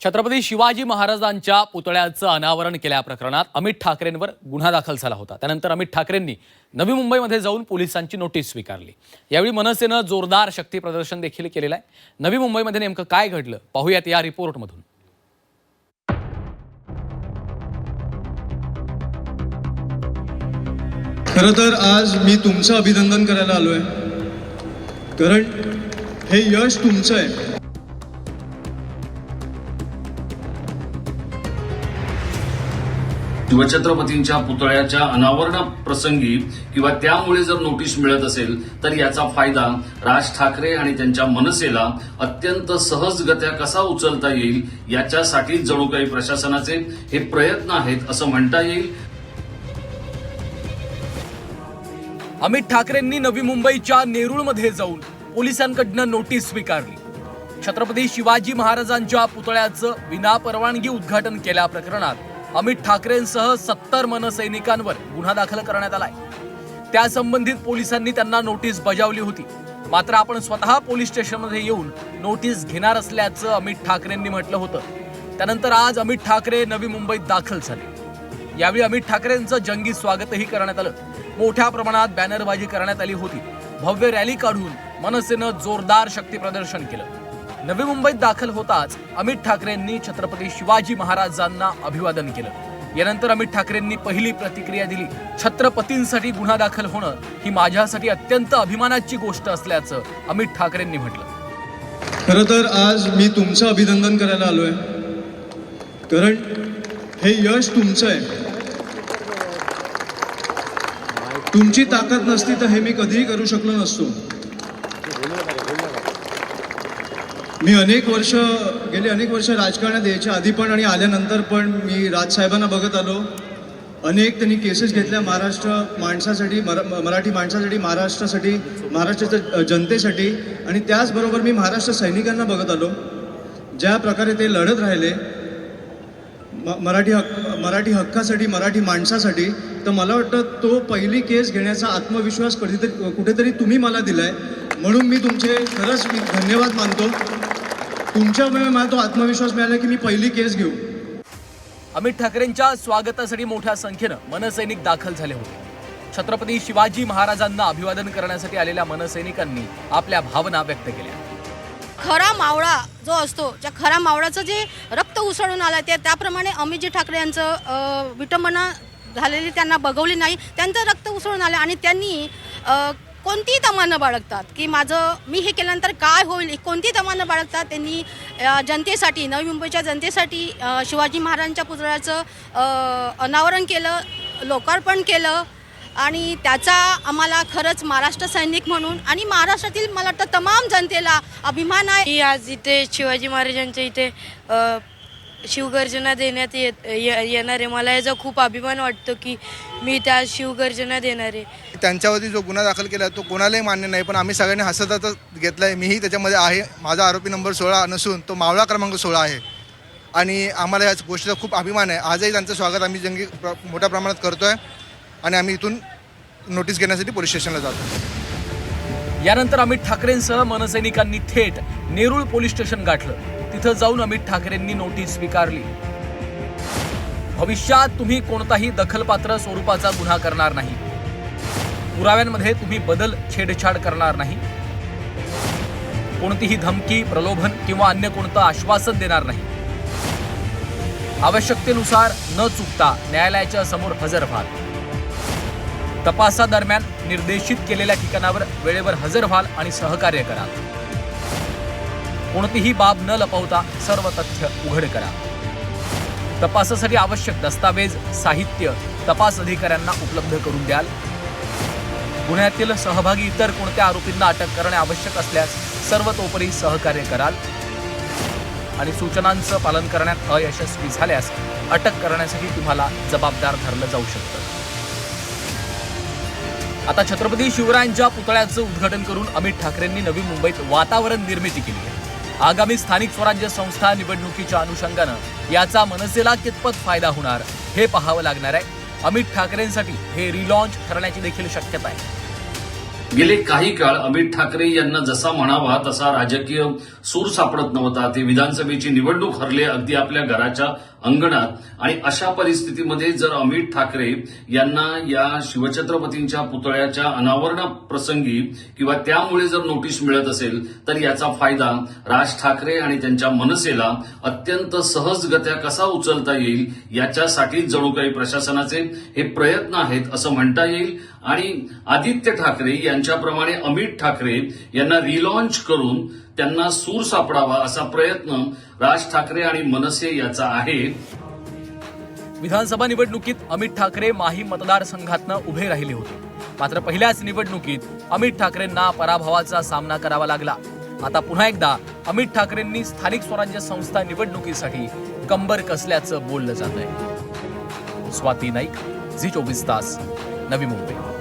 छत्रपती शिवाजी महाराजांच्या पुतळ्याचं अनावरण केल्याप्रकरणात अमित ठाकरेंवर गुन्हा दाखल झाला होता। त्यानंतर अमित ठाकरेंनी नवी मुंबईमध्ये जाऊन पोलिसांची नोटीस स्वीकारली। यावेळी मनसेनं जोरदार शक्ती प्रदर्शन देखील केलेलं आहे। नवी मुंबईमध्ये नेमकं काय घडलं पाहूयात या रिपोर्टमधून। खरं तर आज मी तुमचं अभिनंदन करायला आलोय, कारण हे यश तुमचं आहे। शिवछत्रपतींच्या पुतळ्याच्या अनावरण प्रसंगी किंवा त्यामुळे जर नोटीस मिळत असेल तर याचा फायदा राज ठाकरे आणि त्यांच्या मनसेला अत्यंत सहजगत्या कसा उचलता येईल याच्यासाठी जणू काही प्रशासनाचे हे प्रयत्न आहेत असं म्हणता येईल। अमित ठाकरेंनी नवी मुंबईच्या नेरूळमध्ये जाऊन पोलिसांकडून नोटीस स्वीकारली। छत्रपती शिवाजी महाराजांच्या पुतळ्याचं विनापरवानगी उद्घाटन केल्या प्रकरणात अमित ठाकरेंसह 70 मनसैनिकांवर गुन्हा दाखल करण्यात आलाय। त्या संबंधित पोलिसांनी त्यांना नोटीस बजावली होती, मात्र आपण स्वतः पोलीस स्टेशनमध्ये येऊन नोटीस घेणार असल्याचं अमित ठाकरेंनी म्हटलं होतं। त्यानंतर आज अमित ठाकरे नवी मुंबईत दाखल झाले। यावेळी अमित ठाकरेंचं जंगी स्वागतही करण्यात आलं। मोठ्या प्रमाणात बॅनरबाजी करण्यात आली होती। भव्य रॅली काढून मनसेनं जोरदार शक्ती प्रदर्शन केलं। नवी मुंबईत दाखल होताच अमित ठाकरेंनी छत्रपती शिवाजी महाराजांना अभिवादन केलं। यानंतर अमित ठाकरेंनी पहिली प्रतिक्रिया दिली। छत्रपतींसाठी गुन्हा दाखल होणं ही माझ्यासाठी अत्यंत अभिमानाची गोष्ट असल्याचं अमित ठाकरेंनी म्हटलं। खरं तर आज मी तुमचं अभिनंदन करायला आलोय, कारण हे यश तुमचं आहे। तुमची ताकद नसती तर हे मी कधीही करू शकलो नसतो। मी गेली अनेक वर्ष राजकारणात यायच्या आधी पण आणि आल्यानंतर पण मी राजसाहेबांना बघत आलो। अनेक त्यांनी केसेस घेतल्या महाराष्ट्र माणसासाठी, मराठी माणसासाठी, महाराष्ट्रासाठी, महाराष्ट्राच्या जनतेसाठी, आणि त्याचबरोबर मी महाराष्ट्र सैनिकांना बघत आलो ज्या प्रकारे ते लढत राहिले मराठी हक्कासाठी, मराठी माणसासाठी। तर मला वाटतं तो पहिली केस घेण्याचा आत्मविश्वास कुठेतरी तुम्ही मला दिलाय, म्हणून मी तुमचे खरंच धन्यवाद मानतो। तुमच्यामुळे मला तो आत्मविश्वास मिळाला की मी पहिली केस घेऊ। अमित ठाकरेंच्या स्वागतासाठी मोठ्या संख्येनं मनसैनिक दाखल झाले होते। छत्रपती शिवाजी महाराजांना अभिवादन करण्यासाठी आलेल्या मनसैनिकांनी आपल्या भावना व्यक्त केल्या। खरा मावळा जो असतो, त्या खरा मावळाचं जे रक्त उसळून आलं त्याप्रमाणे अमितजी ठाकरे यांचं विटंबना झालेली त्यांना बघवली नाही। त्यांचं रक्त उसळून आलं आणि त्यांनी कोणतीही तमा न बाळगतात की मी हे केल्यानंतर काय होईल, कोणतीही तमा न बाळगतात त्यांनी जनतेसाठी, नवी मुंबईच्या जनतेसाठी शिवाजी महाराजांच्या पुतळ्याचं अनावरण केलं, लोकार्पण केलं, आणि त्याचा आम्हाला खरंच महाराष्ट्र सैनिक म्हणून आणि महाराष्ट्रातील मला वाटतं तमाम जनतेला अभिमान आहे। मी आज इथे शिवाजी महाराजांच्या इथे शिवगर्जना देण्यात येणार आहे। मला याचा खूप अभिमान वाटतो की मी त्या शिवगर्जना देणार आहे। त्यांच्यावरती जो गुन्हा दाखल केला तो कोणालाही मान्य नाही, पण आम्ही सगळ्यांनी हसतच घेतला आहे। मीही त्याच्यामध्ये आहे। माझा आरोपी नंबर 16 नसून तो मावळा क्रमांक 16 आहे, आणि आम्हाला या गोष्टीचा खूप अभिमान आहे। आजही त्यांचं स्वागत आम्ही मोठ्या प्रमाणात करतो आहे, आणि आम्ही इथून नोटीस घेण्यासाठी पोलीस स्टेशनला जातो। यानंतर अमित ठाकरेंसह मनसैनिकांनी थेट नेरूळ पोलीस स्टेशन गाठलं। तिथं जाऊन अमित ठाकरेंनी नोटीस स्वीकारली। भविष्यात तुम्ही कोणताही दखलपात्र स्वरूपाचा गुन्हा करणार नाही, पुराव्यांमध्ये तुम्ही बदल, छेडछाड करणार नाही, कोणतीही धमकी, प्रलोभन किंवा अन्य कोणतं आश्वासन देणार नाही, आवश्यकतेनुसार न चुकता न्यायालयाच्या समोर हजर व्हाल, तपासादरम्यान निर्देशित केलेल्या ठिकाणावर वेळेवर हजर व्हाल आणि सहकार्य कराल, कोणतीही बाब न लपवता सर्व तथ्य उघड करा, तपासासाठी आवश्यक दस्तावेज, साहित्य तपास अधिकाऱ्यांना उपलब्ध करून द्याल, गुन्ह्यातील सहभागी इतर कोणत्या आरोपींना अटक करणे आवश्यक असल्यास सर्वतोपरी सहकार्य कराल, आणि सूचनांचं पालन करण्यात अयशस्वी झाल्यास अटक करण्यासाठी तुम्हाला जबाबदार धरलं जाऊ शकतं। आता छत्रपती शिवरायांच्या पुतळ्याचं उद्घाटन करून अमित ठाकरेंनी नवी मुंबईत वातावरण निर्मिती केली आहे। आगामी स्थानिक स्वराज्य संस्था निवडणुकीच्या अनुषंगानं याचा मनसेला कितपत फायदा होणार हे पाहावं लागणार आहे। अमित ठाकरेंसाठी हे रिलॉन्च ठरण्याची देखील शक्यता आहे। गेले काही काळ अमित ठाकरे यांना जसा म्हणावा तसा राजकीय सूर सापडत नव्हता. ते विधानसभेची निवडणूक हरले अगदी आपल्या घराच्या अंगणात. आणि अशा परिस्थितीमध्ये जर अमित ठाकरे यांना या शिवछत्रपतींच्या पुतळ्याच्या अनावरण प्रसंगी किंवा त्यामुळे जर नोटीस मिळत असेल तर याचा फायदा राज ठाकरे आणि त्यांच्या मनसेला अत्यंत सहजगत्या कसा उचलता येईल याच्यासाठी जणू काही प्रशासनाचे हे प्रयत्न आहेत असं म्हणता येईल. आणि आदित्य ठाकरे यांच्याप्रमाणे अमित ठाकरे यांना रिलॉन्च करून त्यांना सूर सापडावा असा प्रयत्न राज ठाकरे आणि मनसे याचा आहे. विधानसभा निवडणुकीत अमित ठाकरे माही मतदारसंघातनं उभे राहिले होते. मात्र पहिल्याच निवडणुकीत अमित ठाकरेंना पराभवाचा सामना करावा लागला. आता पुन्हा एकदा अमित ठाकरेंनी स्थानिक स्वराज्य संस्था निवडणुकीसाठी कंबर कसल्याचं बोललं जात आहे. स्वाती नाईक, झी 24 तास, नवी मुंबई.